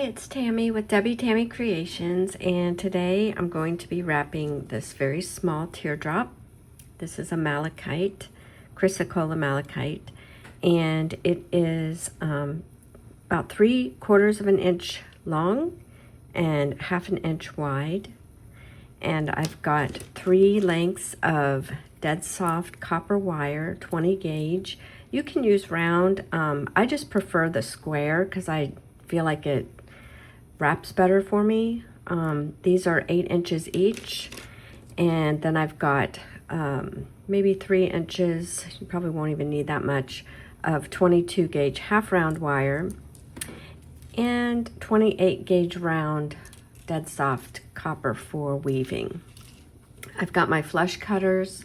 Hi, it's Tammy with Tammy Creations, and today I'm going to be wrapping this very small teardrop. This is a malachite, chrysocolla malachite, and it is about 3/4 of an inch long and 1/2 an inch wide. And I've got 3 lengths of dead soft copper wire, 20 gauge. You can use round. I just prefer the square because I feel like it wraps better for me. These are 8 inches each, and then I've got maybe 3 inches, you probably won't even need that much, of 22 gauge half round wire and 28 gauge round dead soft copper for weaving. I've got my flush cutters,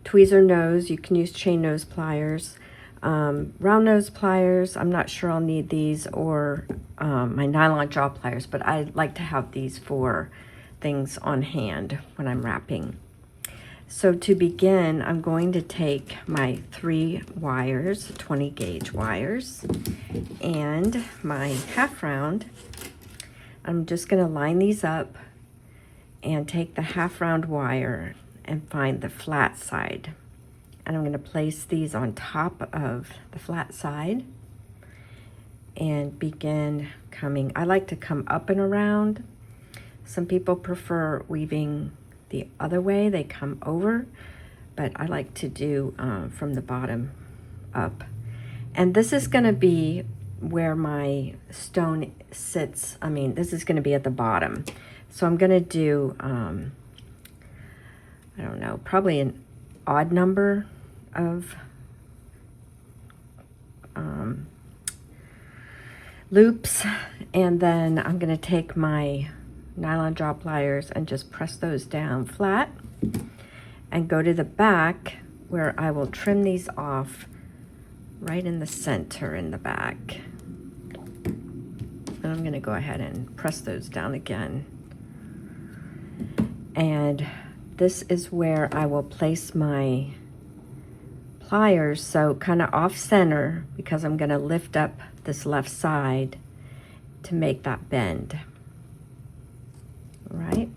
tweezer nose, you can use chain nose pliers, round nose pliers. I'm not sure I'll need these, or my nylon jaw pliers, but I like to have these for things on hand when I'm wrapping. So to begin, I'm going to take my 3 wires, 20 gauge wires, and my half round. I'm just going to line these up and take the half round wire and find the flat side. And I'm going to place these on top of the flat side and begin coming. I like to come up and around. Some people prefer weaving the other way, they come over, but I like to do from the bottom up. And this is going to be where my stone sits. I mean, this is going to be at the bottom. So I'm going to do, I don't know, probably an odd number of loops, and then I'm going to take my nylon jaw pliers and just press those down flat and go to the back where I will trim these off right in the center in the back. And I'm going to go ahead and press those down again. And this is where I will place my pliers, so kind of off center, because I'm going to lift up this left side to make that bend. All right,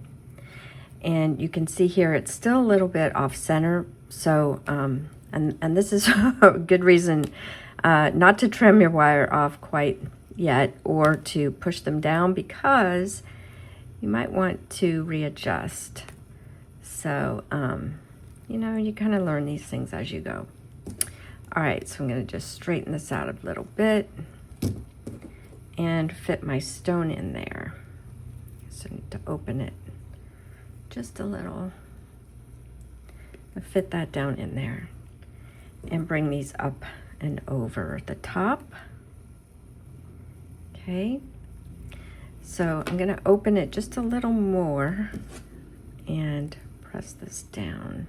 and you can see here it's still a little bit off center, so and this is a good reason not to trim your wire off quite yet or to push them down, because you might want to readjust. So you know, you kind of learn these things as you go. All right, so I'm going to just straighten this out a little bit and fit my stone in there. So I need to open it just a little. I'll fit that down in there and bring these up and over the top. Okay, so I'm going to open it just a little more and press this down.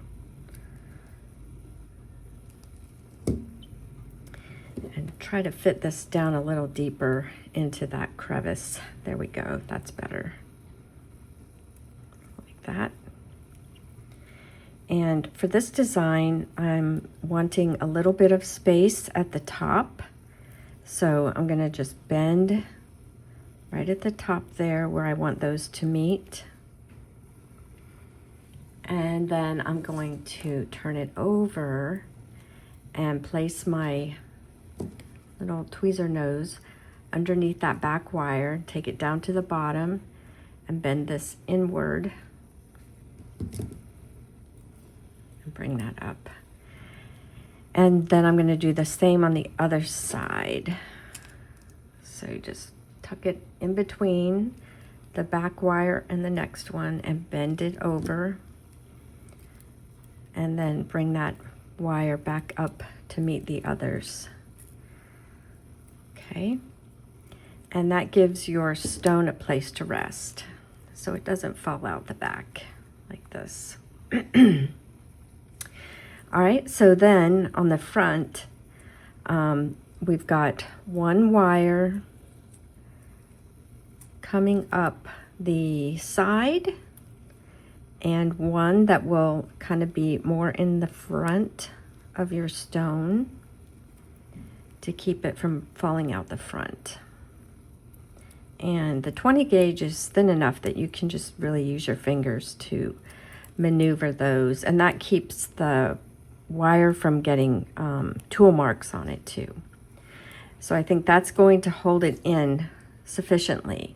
And try to fit this down a little deeper into that crevice. There we go, that's better. Like that. And for this design, I'm wanting a little bit of space at the top. So I'm gonna just bend right at the top there where I want those to meet. And then I'm going to turn it over and place my little tweezer nose underneath that back wire, take it down to the bottom and bend this inward and bring that up. And then I'm going to do the same on the other side. So you just tuck it in between the back wire and the next one and bend it over, and then bring that wire back up to meet the others. Okay, and that gives your stone a place to rest, so it doesn't fall out the back like this. All right, so then on the front, we've got 1 wire coming up the side, and 1 that will kind of be more in the front of your stone to keep it from falling out the front. And the 20 gauge is thin enough that you can just really use your fingers to maneuver those, and that keeps the wire from getting tool marks on it too. So I think that's going to hold it in sufficiently.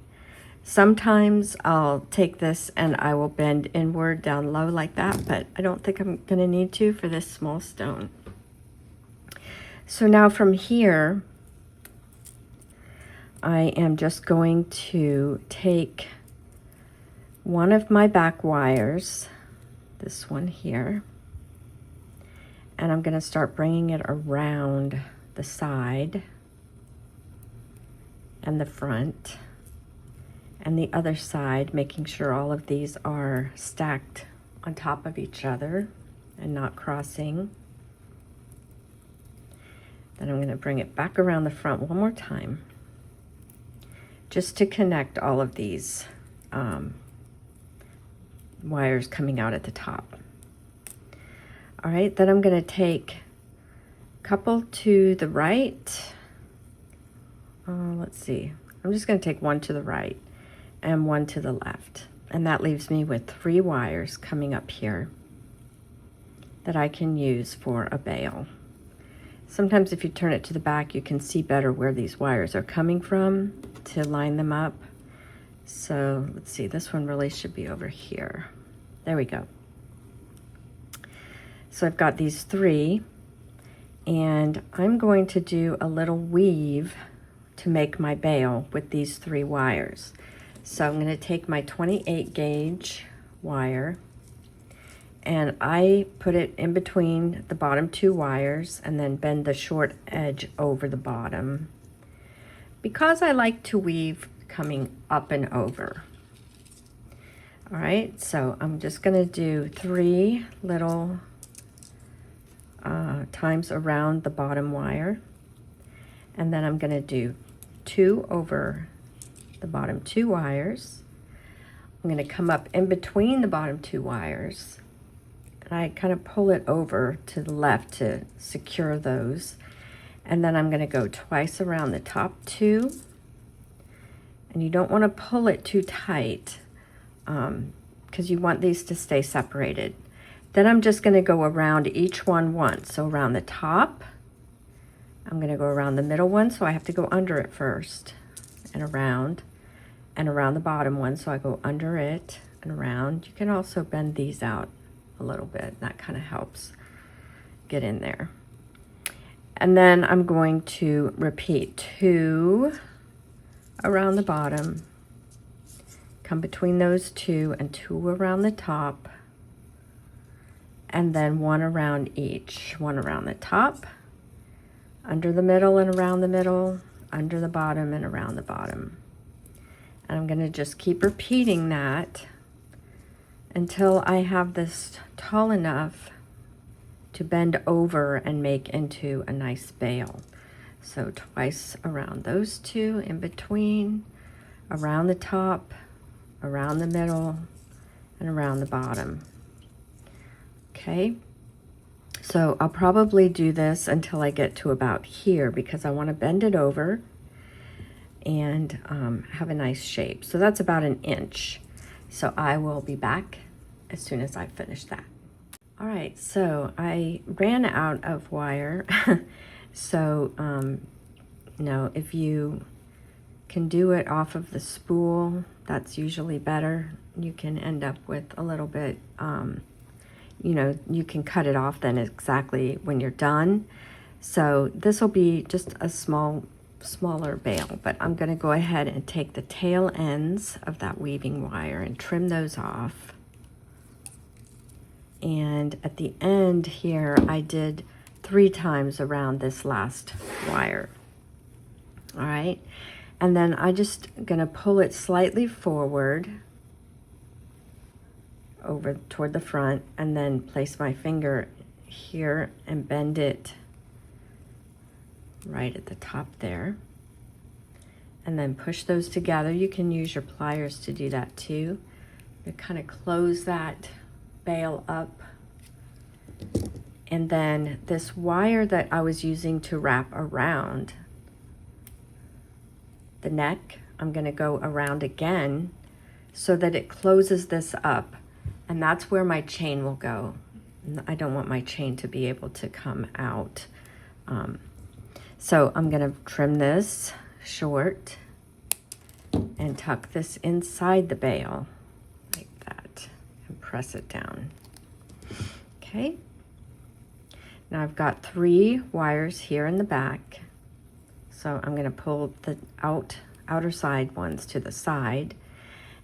Sometimes I'll take this and I will bend inward down low like that, but I don't think I'm going to need to for this small stone. So now from here, I am just going to take one of my back wires, this one here, and I'm going to start bringing it around the side and the front and the other side, making sure all of these are stacked on top of each other and not crossing. Then I'm going to bring it back around the front one more time, just to connect all of these wires coming out at the top. All right, then I'm going to take a couple to the right. Let's see, I'm just going to take one to the right and one to the left. And that leaves me with 3 wires coming up here that I can use for a bail. Sometimes if you turn it to the back, you can see better where these wires are coming from to line them up. So let's see, this one really should be over here. There we go. So I've got these 3, and I'm going to do a little weave to make my bail with these 3 wires. So I'm going to take my 28 gauge wire, and I put it in between the bottom 2 wires and then bend the short edge over the bottom, because I like to weave coming up and over. All right, so I'm just going to do 3 little times around the bottom wire, and then I'm going to do 2 over the bottom 2 wires. I'm going to come up in between the bottom 2 wires, and I kind of pull it over to the left to secure those, and then I'm going to go twice around the top 2, and you don't want to pull it too tight because you want these to stay separated. Then I'm just going to go around each one once. So around the top, I'm going to go around the middle one, so I have to go under it first, and around the bottom one, so I go under it and around. You can also bend these out a little bit. That kind of helps get in there. And then I'm going to repeat 2 around the bottom, come between those 2, and 2 around the top, and then 1 around each. 1 around the top, under the middle and around the middle, under the bottom and around the bottom. And I'm going to just keep repeating that until I have this tall enough to bend over and make into a nice bail. So twice around those 2, in between, around the top, around the middle, and around the bottom. Okay, so I'll probably do this until I get to about here, because I want to bend it over and have a nice shape. So that's about 1 inch. So I will be back as soon as I finish that. All right, so I ran out of wire. So, no, if you can do it off of the spool, that's usually better. You can end up with a little bit, you know, you can cut it off then exactly when you're done. So this will be just a smaller bail, but I'm going to go ahead and take the tail ends of that weaving wire and trim those off. And at the end here, I did 3 times around this last wire. All right, and then I just gonna pull it slightly forward over toward the front, and then place my finger here and bend it right at the top there, and then push those together. You can use your pliers to do that too. You kind of close that bail up, and then this wire that I was using to wrap around the neck I'm going to go around again so that it closes this up, and that's where my chain will go. I don't want my chain to be able to come out. So I'm going to trim this short and tuck this inside the bail like that and press it down. Okay. Now I've got 3 wires here in the back. So I'm going to pull the outer side ones to the side.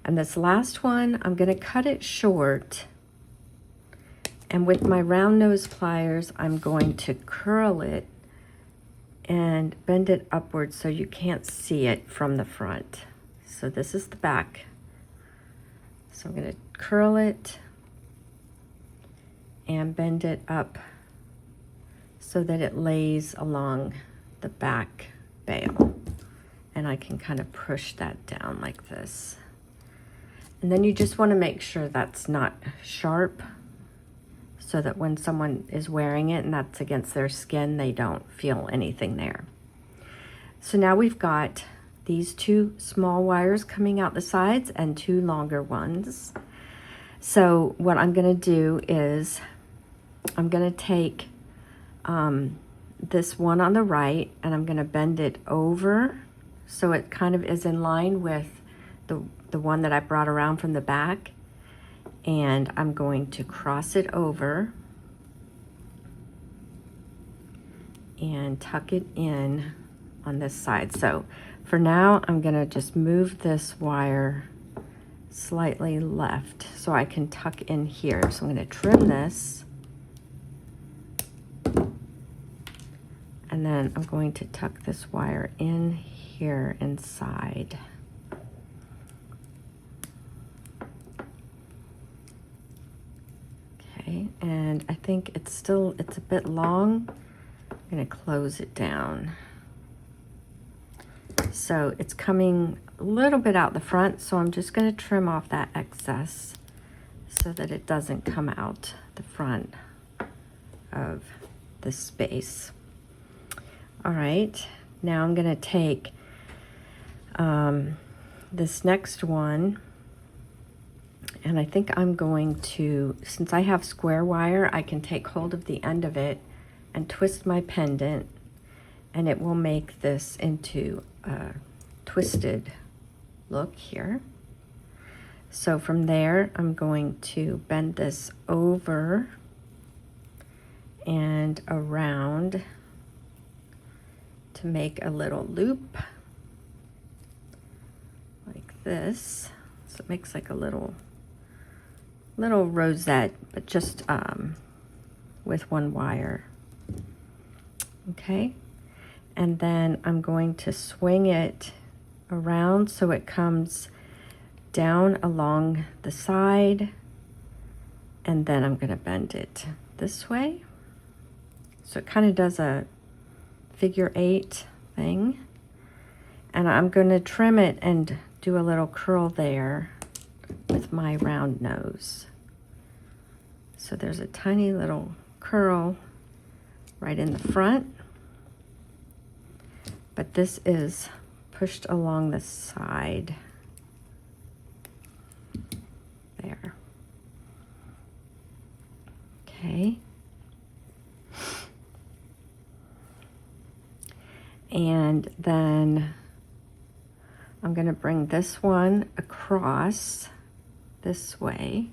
And this last one, I'm going to cut it short. And with my round nose pliers, I'm going to curl it and bend it upwards so you can't see it from the front. So this is the back. So I'm going to curl it and bend it up so that it lays along the back bail. And I can kind of push that down like this. And then you just want to make sure that's not sharp, so that when someone is wearing it and that's against their skin, they don't feel anything there. So now we've got these 2 small wires coming out the sides and 2 longer ones. So what I'm going to do is I'm going to take this one on the right, and I'm going to bend it over so it kind of is in line with the one that I brought around from the back. And I'm going to cross it over and tuck it in on this side. So for now, I'm going to just move this wire slightly left so I can tuck in here. So I'm going to trim this. And then I'm going to tuck this wire in here inside. Okay, and I think it's a bit long. I'm going to close it down. So it's coming a little bit out the front, so I'm just going to trim off that excess so that it doesn't come out the front of the space. All right, now I'm going to take this next one, and I think I'm going to, since I have square wire, I can take hold of the end of it and twist my pendant, and it will make this into a twisted look here. So from there, I'm going to bend this over and around to make a little loop like this. So it makes like a little rosette, but just with one wire. Okay, and then I'm going to swing it around so it comes down along the side, and then I'm going to bend it this way. So it kind of does a figure 8 thing, and I'm going to trim it and do a little curl there with my round nose. So there's a tiny little curl right in the front, but this is pushed along the side there. Okay. And then I'm going to bring this one across this way,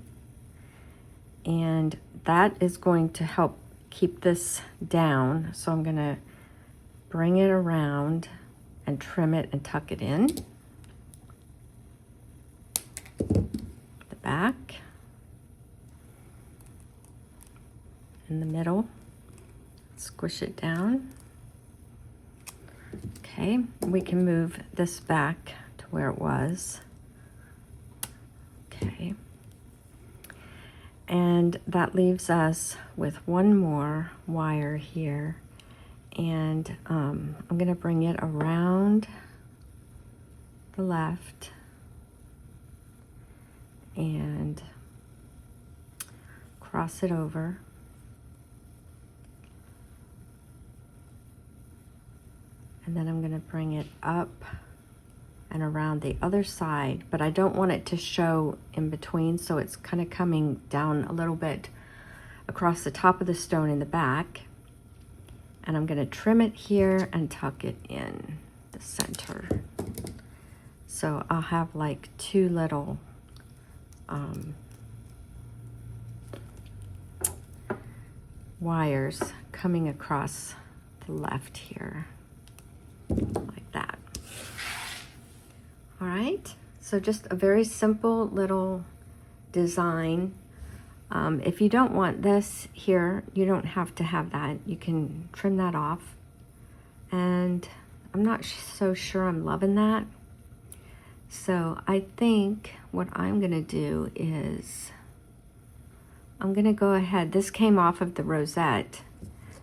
and that is going to help keep this down. So I'm going to bring it around and trim it and tuck it in the back, in the middle, squish it down. Okay, we can move this back to where it was. Okay, and that leaves us with one more wire here, and I'm going to bring it around the left and cross it over. And then I'm going to bring it up and around the other side, but I don't want it to show in between, so it's kind of coming down a little bit across the top of the stone in the back. And I'm going to trim it here and tuck it in the center. So I'll have like two little wires coming across the left here, like that. All right, so just a very simple little design. If you don't want this here, you don't have to have that. You can trim that off. And I'm not so sure I'm loving that. So I think what I'm gonna do is, I'm gonna go ahead, this came off of the rosette,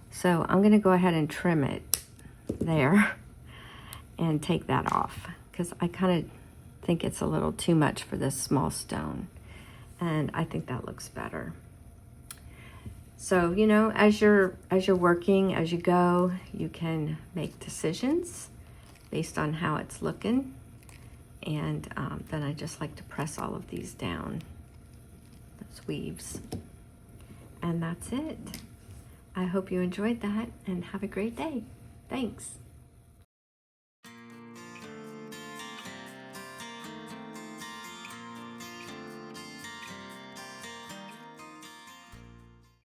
so I'm gonna go ahead and trim it there and take that off, because I kind of think it's a little too much for this small stone. And I think that looks better. So, you know, as you're working, as you go, you can make decisions based on how it's looking. And then I just like to press all of these down, those weaves. And that's it. I hope you enjoyed that and have a great day. Thanks.